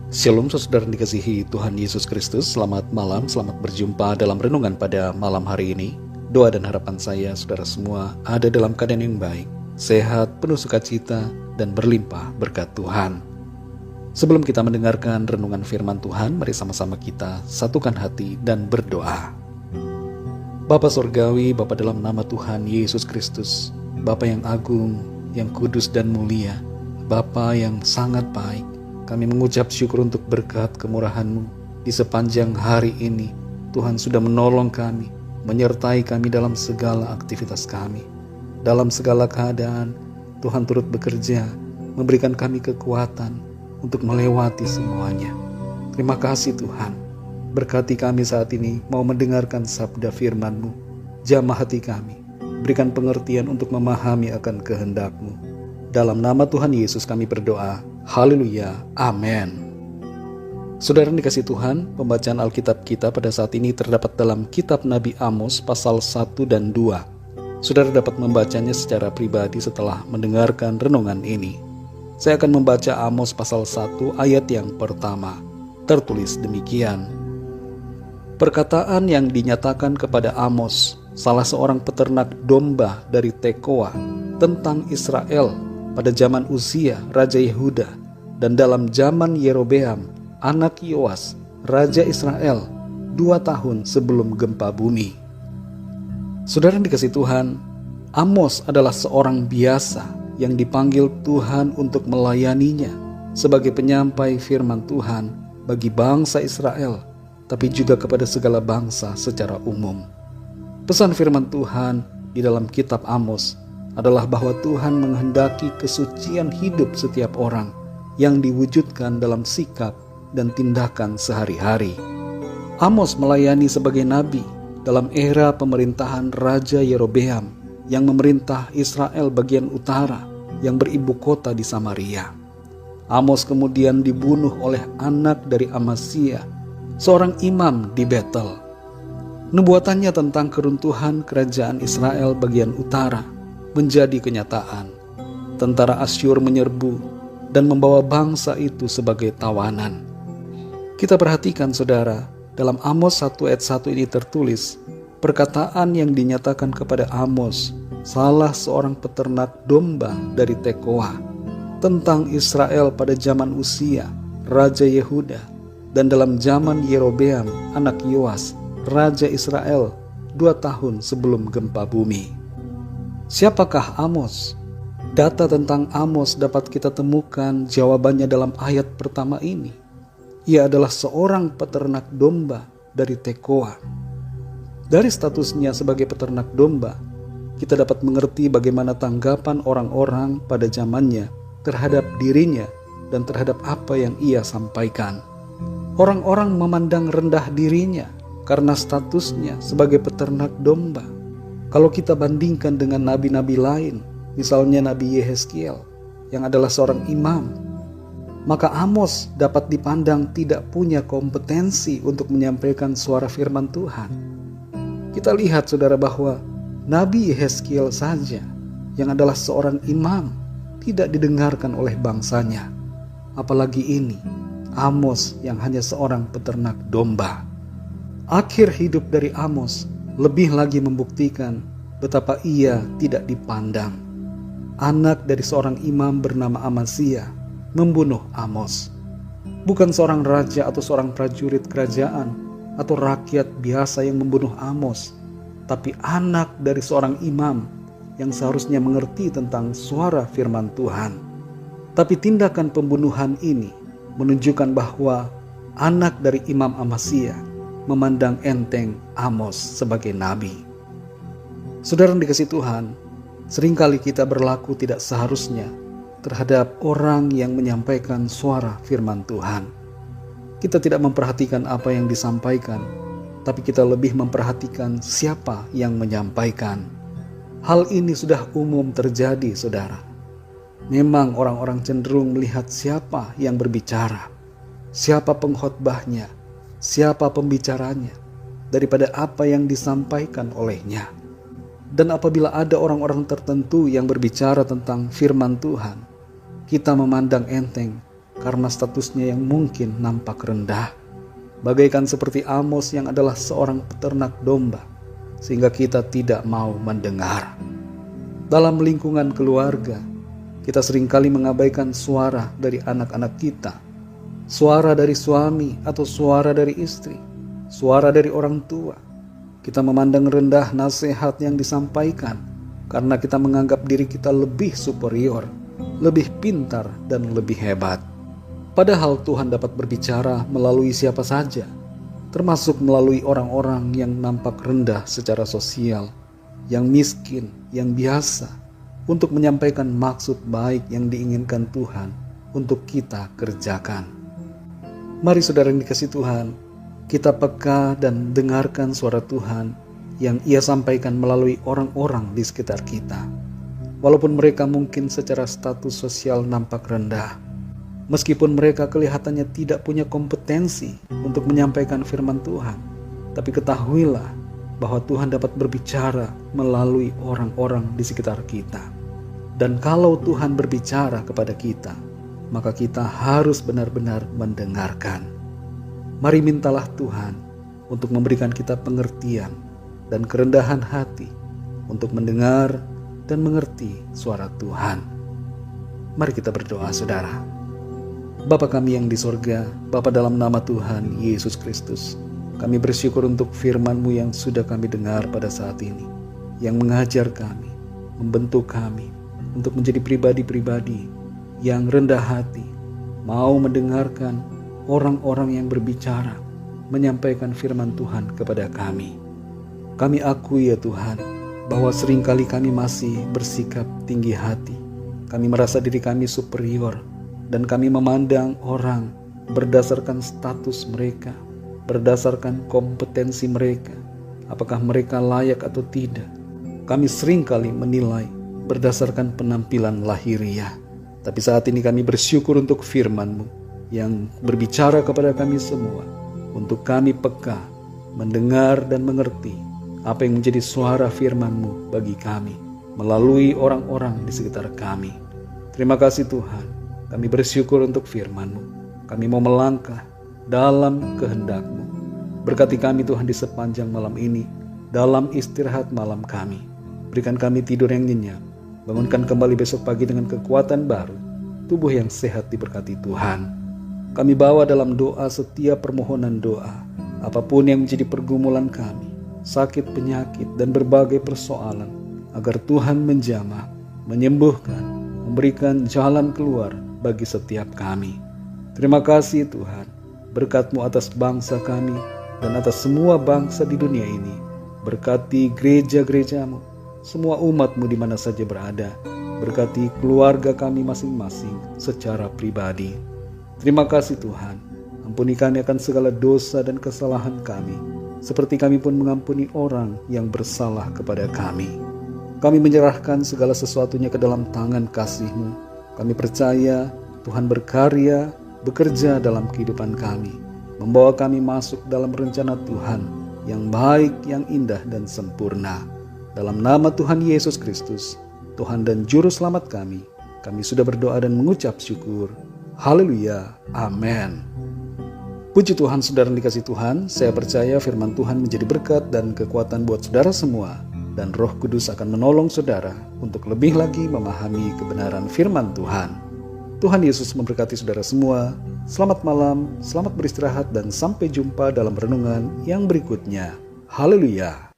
Shalom saudara dikasihi Tuhan Yesus Kristus. Selamat malam, selamat berjumpa dalam renungan pada malam hari ini. Doa dan harapan saya saudara semua ada dalam keadaan yang baik, sehat, penuh sukacita, dan berlimpah berkat Tuhan. Sebelum kita mendengarkan renungan firman Tuhan, mari sama-sama kita satukan hati dan berdoa. Bapa Surgawi, Bapa dalam nama Tuhan Yesus Kristus, Bapa yang agung, yang kudus dan mulia, Bapa yang sangat baik, kami mengucap syukur untuk berkat kemurahan-Mu di sepanjang hari ini. Tuhan sudah menolong kami, menyertai kami dalam segala aktivitas kami. Dalam segala keadaan, Tuhan turut bekerja, memberikan kami kekuatan untuk melewati semuanya. Terima kasih Tuhan. Berkati kami saat ini mau mendengarkan sabda firman-Mu. Jamah hati kami, berikan pengertian untuk memahami akan kehendak-Mu. Dalam nama Tuhan Yesus kami berdoa. Haleluya, amin. Saudara dikasih Tuhan, pembacaan Alkitab kita pada saat ini terdapat dalam kitab Nabi Amos pasal 1 dan 2. Saudara dapat membacanya secara pribadi setelah mendengarkan renungan ini. Saya akan membaca Amos pasal 1 ayat yang pertama. Tertulis demikian. Perkataan yang dinyatakan kepada Amos, salah seorang peternak domba dari Tekoa, tentang Israel pada zaman Uzia, Raja Yehuda, dan dalam zaman Yerobeam, anak Yoas, Raja Israel, 2 tahun sebelum gempa bumi. Saudara dikasih Tuhan, Amos adalah seorang biasa yang dipanggil Tuhan untuk melayaninya sebagai penyampai firman Tuhan bagi bangsa Israel, tapi juga kepada segala bangsa secara umum. Pesan firman Tuhan di dalam kitab Amos adalah bahwa Tuhan menghendaki kesucian hidup setiap orang yang diwujudkan dalam sikap dan tindakan sehari-hari. Amos melayani sebagai nabi dalam era pemerintahan Raja Yerobeam yang memerintah Israel bagian utara yang beribu kota di Samaria. Amos kemudian dibunuh oleh anak dari Amasia, seorang imam di Betel. Nubuatannya tentang keruntuhan kerajaan Israel bagian utara menjadi kenyataan. Tentara Asyur menyerbu dan membawa bangsa itu sebagai tawanan. Kita perhatikan saudara, dalam Amos 1 ayat 1 ini tertulis, perkataan yang dinyatakan kepada Amos, salah seorang peternak domba dari Tekoa, tentang Israel pada zaman Uzia, Raja Yehuda, dan dalam zaman Yerobeam, anak Yoas, Raja Israel, 2 tahun sebelum gempa bumi. Siapakah Amos? Data tentang Amos dapat kita temukan jawabannya dalam ayat pertama ini. Ia adalah seorang peternak domba dari Tekoa. Dari statusnya sebagai peternak domba, kita dapat mengerti bagaimana tanggapan orang-orang pada zamannya terhadap dirinya dan terhadap apa yang ia sampaikan. Orang-orang memandang rendah dirinya karena statusnya sebagai peternak domba. Kalau kita bandingkan dengan nabi-nabi lain, misalnya Nabi Yehezkiel yang adalah seorang imam, maka Amos dapat dipandang tidak punya kompetensi untuk menyampaikan suara firman Tuhan. Kita lihat saudara bahwa Nabi Yehezkiel saja yang adalah seorang imam tidak didengarkan oleh bangsanya. Apalagi ini, Amos yang hanya seorang peternak domba. Akhir hidup dari Amos lebih lagi membuktikan betapa ia tidak dipandang. Anak dari seorang imam bernama Amasia membunuh Amos. Bukan seorang raja atau seorang prajurit kerajaan atau rakyat biasa yang membunuh Amos, tapi anak dari seorang imam yang seharusnya mengerti tentang suara firman Tuhan. Tapi tindakan pembunuhan ini menunjukkan bahwa anak dari Imam Amasia memandang enteng Amos sebagai nabi. Saudara dikasih Tuhan, seringkali kita berlaku tidak seharusnya terhadap orang yang menyampaikan suara firman Tuhan. Kita tidak memperhatikan apa yang disampaikan, tapi kita lebih memperhatikan siapa yang menyampaikan. Hal ini sudah umum terjadi, saudara. Memang orang-orang cenderung melihat siapa yang berbicara, siapa pengkhotbahnya, siapa pembicaranya, daripada apa yang disampaikan olehnya. Dan apabila ada orang-orang tertentu yang berbicara tentang firman Tuhan, kita memandang enteng karena statusnya yang mungkin nampak rendah. Bagaikan seperti Amos yang adalah seorang peternak domba, sehingga kita tidak mau mendengar. Dalam lingkungan keluarga, kita seringkali mengabaikan suara dari anak-anak kita, suara dari suami atau suara dari istri, suara dari orang tua. Kita memandang rendah nasihat yang disampaikan karena kita menganggap diri kita lebih superior, lebih pintar, dan lebih hebat. Padahal Tuhan dapat berbicara melalui siapa saja, termasuk melalui orang-orang yang nampak rendah secara sosial, yang miskin, yang biasa, untuk menyampaikan maksud baik yang diinginkan Tuhan untuk kita kerjakan. Mari saudara yang dikasihi Tuhan, kita peka dan dengarkan suara Tuhan yang Ia sampaikan melalui orang-orang di sekitar kita. Walaupun mereka mungkin secara status sosial nampak rendah, meskipun mereka kelihatannya tidak punya kompetensi untuk menyampaikan firman Tuhan, tapi ketahuilah bahwa Tuhan dapat berbicara melalui orang-orang di sekitar kita. Dan kalau Tuhan berbicara kepada kita, maka kita harus benar-benar mendengarkan. Mari mintalah Tuhan untuk memberikan kita pengertian dan kerendahan hati untuk mendengar dan mengerti suara Tuhan. Mari kita berdoa, saudara. Bapa kami yang di sorga, Bapa dalam nama Tuhan Yesus Kristus, kami bersyukur untuk firman-Mu yang sudah kami dengar pada saat ini, yang mengajar kami, membentuk kami untuk menjadi pribadi-pribadi yang rendah hati, mau mendengarkan orang-orang yang berbicara, menyampaikan firman Tuhan kepada kami. Kami akui ya Tuhan, bahwa seringkali kami masih bersikap tinggi hati. Kami merasa diri kami superior, dan kami memandang orang berdasarkan status mereka, berdasarkan kompetensi mereka, apakah mereka layak atau tidak. Kami seringkali menilai berdasarkan penampilan lahiriah. Tapi saat ini kami bersyukur untuk firman-Mu yang berbicara kepada kami semua, untuk kami peka, mendengar dan mengerti apa yang menjadi suara firman-Mu bagi kami, melalui orang-orang di sekitar kami. Terima kasih Tuhan, kami bersyukur untuk firman-Mu. Kami mau melangkah dalam kehendak-Mu. Berkati kami Tuhan di sepanjang malam ini, dalam istirahat malam kami. Berikan kami tidur yang nyenyak, bangunkan kembali besok pagi dengan kekuatan baru, tubuh yang sehat diberkati Tuhan. Kami bawa dalam doa setiap permohonan doa, apapun yang menjadi pergumulan kami, sakit, penyakit, dan berbagai persoalan, agar Tuhan menjamah, menyembuhkan, memberikan jalan keluar bagi setiap kami. Terima kasih Tuhan, berkat-Mu atas bangsa kami dan atas semua bangsa di dunia ini. Berkati gereja-gereja-Mu, semua umat-Mu di mana saja berada. Berkati keluarga kami masing-masing secara pribadi. Terima kasih Tuhan, ampuni kami akan segala dosa dan kesalahan kami, seperti kami pun mengampuni orang yang bersalah kepada kami. Kami menyerahkan segala sesuatunya ke dalam tangan kasih-Mu. Kami percaya Tuhan berkarya, bekerja dalam kehidupan kami, membawa kami masuk dalam rencana Tuhan yang baik, yang indah dan sempurna. Dalam nama Tuhan Yesus Kristus, Tuhan dan Juru Selamat kami sudah berdoa dan mengucap syukur. Haleluya, amin. Puji Tuhan, saudara yang dikasihi Tuhan, saya percaya firman Tuhan menjadi berkat dan kekuatan buat saudara semua, dan Roh Kudus akan menolong saudara untuk lebih lagi memahami kebenaran firman Tuhan. Tuhan Yesus memberkati saudara semua. Selamat malam, selamat beristirahat, dan sampai jumpa dalam renungan yang berikutnya. Haleluya.